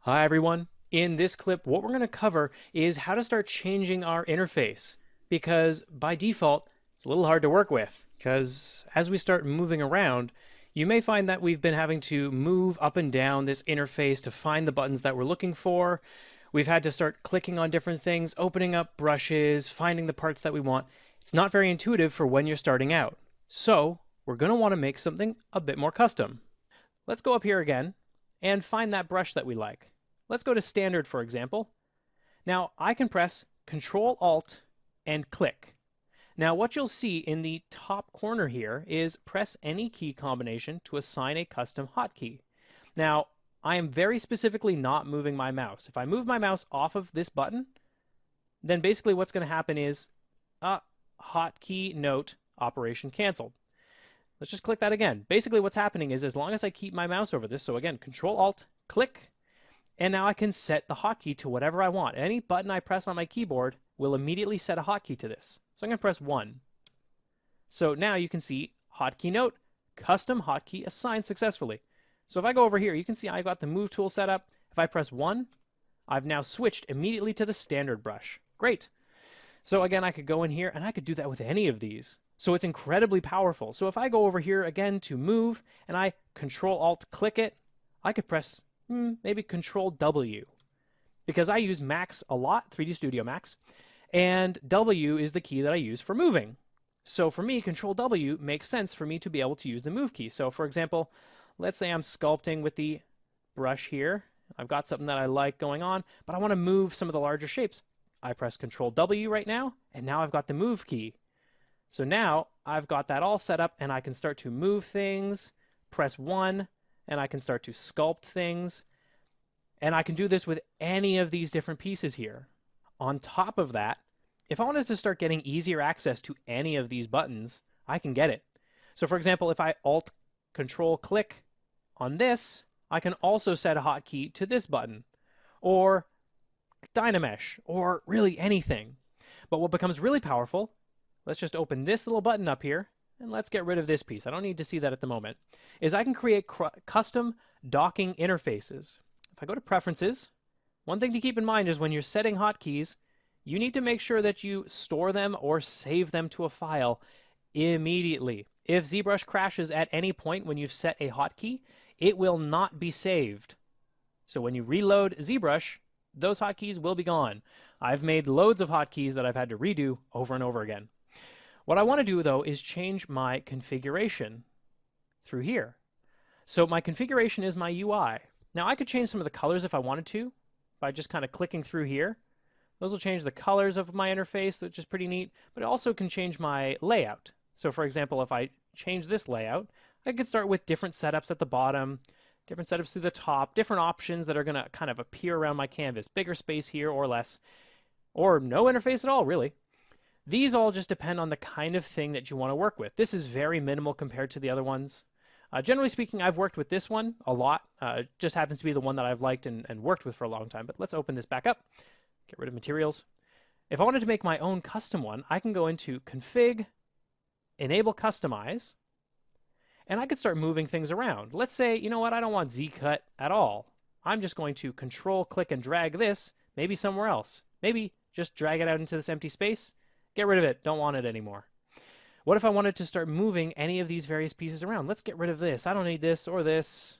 Hi everyone. In this clip, what we're going to cover is how to start changing our interface because by default, it's a little hard to work with because as we start moving around, you may find that we've been having to move up and down this interface to find the buttons that we're looking for. We've had to start clicking on different things, opening up brushes, finding the parts that we want. It's not very intuitive for when you're starting out. So we're going to want to make something a bit more custom. Let's go up here again and find that brush that we like. Let's go to standard, for example. Now I can press Control Alt and click. Now what you'll see in the top corner here is press any key combination to assign a custom hotkey. Now I am very specifically not moving my mouse. If I move my mouse off of this button, then basically what's going to happen is hotkey note operation canceled. Let's just click that again. Basically what's happening is as long as I keep my mouse over this, so again, Control Alt, click, and now I can set the hotkey to whatever I want. Any button I press on my keyboard will immediately set a hotkey to this. So I'm going to press 1. So now you can see hotkey note, custom hotkey assigned successfully. So if I go over here, you can see I got the move tool set up. If I press 1, I've now switched immediately to the standard brush. Great. So again, I could go in here and I could do that with any of these. So it's incredibly powerful. So if I go over here again to move and I Control Alt click it, I could press maybe Control W, because I use Max a lot, 3D Studio Max, and W is the key that I use for moving. So for me, Control W makes sense for me to be able to use the move key. So for example, let's say I'm sculpting with the brush here. I've got something that I like going on, but I want to move some of the larger shapes. I press Control W right now, and now I've got the move key. So now I've got that all set up, and I can start to move things, press 1, and I can start to sculpt things. And I can do this with any of these different pieces here. On top of that, if I wanted to start getting easier access to any of these buttons, I can get it. So for example, if I Alt Control click on this, I can also set a hotkey to this button, or Dynamesh, or really anything. But what becomes really powerful, let's just open this little button up here, and let's get rid of this piece. I don't need to see that at the moment, is I can create custom docking interfaces. If I go to Preferences, one thing to keep in mind is when you're setting hotkeys, you need to make sure that you store them or save them to a file immediately. If ZBrush crashes at any point when you've set a hotkey, it will not be saved. So when you reload ZBrush, those hotkeys will be gone. I've made loads of hotkeys that I've had to redo over and over again. What I want to do, though, is change my configuration through here. So my configuration is my UI. Now, I could change some of the colors if I wanted to by just kind of clicking through here. Those will change the colors of my interface, which is pretty neat, but it also can change my layout. So for example, if I change this layout, I could start with different setups at the bottom, different setups through the top, different options that are going to kind of appear around my canvas, bigger space here or less, or no interface at all, really. These all just depend on the kind of thing that you want to work with. This is very minimal compared to the other ones. Generally speaking, I've worked with this one a lot. It just happens to be the one that I've liked and worked with for a long time. But let's open this back up, get rid of materials. If I wanted to make my own custom one, I can go into Config, Enable Customize, and I could start moving things around. Let's say, you know what, I don't want Z-cut at all. I'm just going to Control, click, and drag this, maybe somewhere else. Maybe just drag it out into this empty space. Get rid of it, don't want it anymore. What if I wanted to start moving any of these various pieces around? Let's get rid of this. I don't need this or this,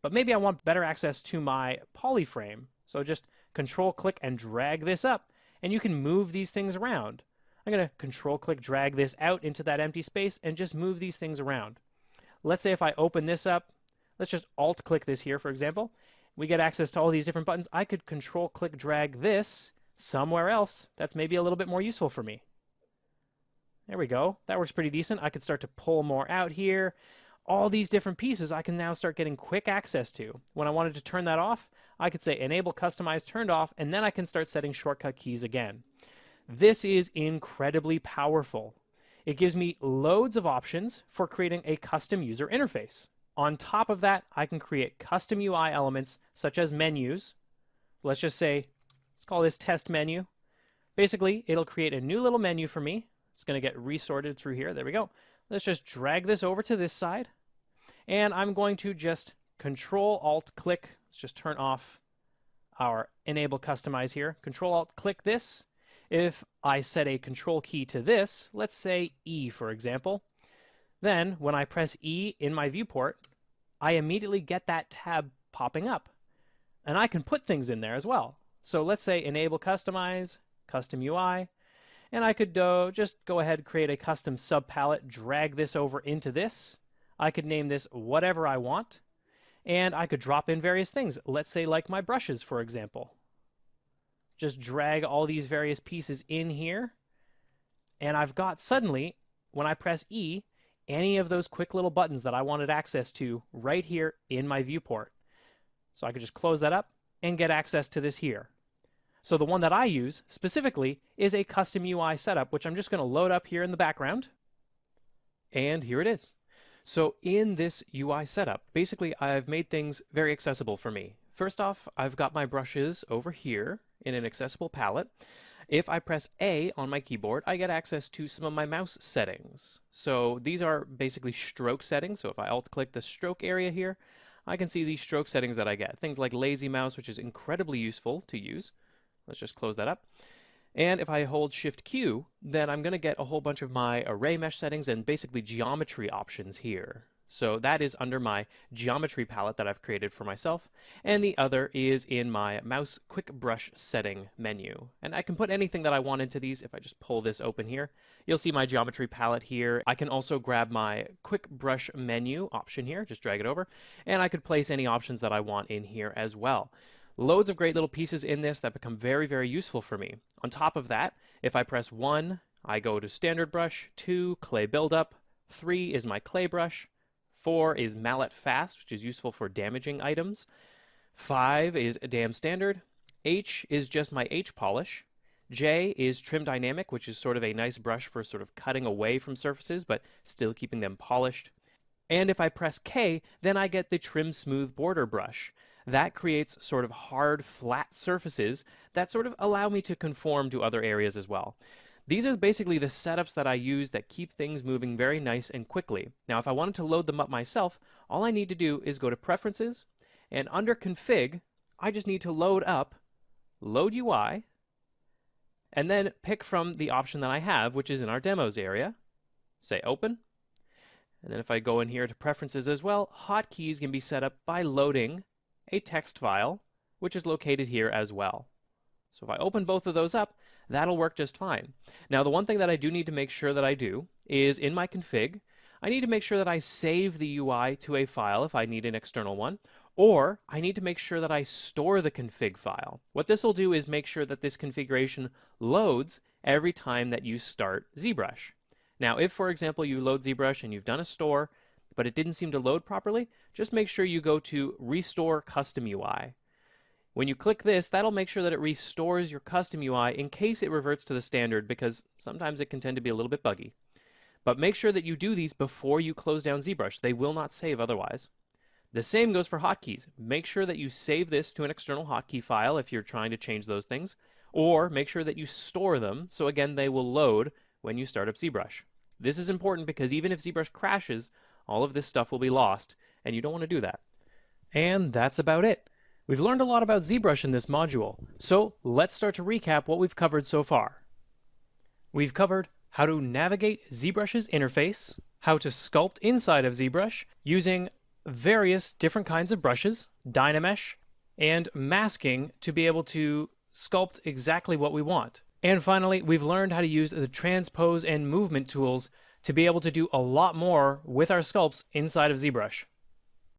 but maybe I want better access to my polyframe. So just Control, click, and drag this up, and you can move these things around. I'm going to Control, click, drag this out into that empty space and just move these things around. Let's say if I open this up, let's just Alt click this here, for example. We get access to all these different buttons. I could Control, click, drag this somewhere else. That's maybe a little bit more useful for me. There we go. That works pretty decent. I could start to pull more out here. All these different pieces I can now start getting quick access to. When I wanted to turn that off, I could say Enable Customize turned off, and then I can start setting shortcut keys again. This is incredibly powerful. It gives me loads of options for creating a custom user interface. On top of that, I can create custom UI elements such as menus. Let's just say, let's call this test menu. Basically, it'll create a new little menu for me. It's going to get resorted through here. There we go. Let's just drag this over to this side. And I'm going to just Control Alt click. Let's just turn off our enable customize here, Control Alt click this. If I set a control key to this, let's say E for example, then when I press E in my viewport, I immediately get that tab popping up. And I can put things in there as well. So let's say enable customize, custom UI, and I could just go ahead and create a custom sub palette, drag this over into this. I could name this whatever I want, and I could drop in various things. Let's say like my brushes, for example. Just drag all these various pieces in here, and I've got suddenly, when I press E, any of those quick little buttons that I wanted access to right here in my viewport. So I could just close that up and get access to this here. So the one that I use specifically is a custom UI setup, which I'm just going to load up here in the background. And here it is. So in this UI setup, basically I've made things very accessible for me. First off, I've got my brushes over here in an accessible palette. If I press A on my keyboard, I get access to some of my mouse settings. So these are basically stroke settings. So if I alt-click the stroke area here, I can see these stroke settings that I get. Things like lazy mouse, which is incredibly useful to use. Let's just close that up. And if I hold Shift Q, then I'm going to get a whole bunch of my array mesh settings and basically geometry options here. So that is under my geometry palette that I've created for myself, and the other is in my mouse quick brush setting menu. And I can put anything that I want into these. If I just pull this open here, you'll see my geometry palette here. I can also grab my quick brush menu option here, just drag it over, and I could place any options that I want in here as well. Loads of great little pieces in this that become very, very useful for me. On top of that, if I press 1, I go to standard brush, 2, clay buildup, 3 is my clay brush, 4 is mallet fast, which is useful for damaging items, 5 is dam standard, H is just my H polish, J is trim dynamic, which is sort of a nice brush for sort of cutting away from surfaces but still keeping them polished. And if I press K, then I get the trim smooth border brush. That creates sort of hard, flat surfaces that sort of allow me to conform to other areas as well. These are basically the setups that I use that keep things moving very nice and quickly. Now, if I wanted to load them up myself, all I need to do is go to Preferences, and under Config, I just need to load up Load UI, and then pick from the option that I have, which is in our Demos area, say Open. And then if I go in here to Preferences as well, hotkeys can be set up by loading a text file, which is located here as well. So if I open both of those up, that'll work just fine. Now, the one thing that I do need to make sure that I do is in my config, I need to make sure that I save the UI to a file if I need an external one, or I need to make sure that I store the config file. What this will do is make sure that this configuration loads every time that you start ZBrush. Now, if, for example, you load ZBrush and you've done a store, but it didn't seem to load properly, just make sure you go to Restore Custom UI. When you click this, that'll make sure that it restores your custom UI in case it reverts to the standard, because sometimes it can tend to be a little bit buggy. But make sure that you do these before you close down ZBrush. They will not save otherwise. The same goes for hotkeys. Make sure that you save this to an external hotkey file if you're trying to change those things, or make sure that you store them so again they will load when you start up ZBrush. This is important because even if ZBrush crashes, all of this stuff will be lost, and you don't want to do that. And that's about it. We've learned a lot about ZBrush in this module, so let's start to recap what we've covered so far. We've covered how to navigate ZBrush's interface, how to sculpt inside of ZBrush using various different kinds of brushes, Dynamesh, and masking to be able to sculpt exactly what we want. And finally, we've learned how to use the transpose and movement tools to be able to do a lot more with our sculpts inside of ZBrush.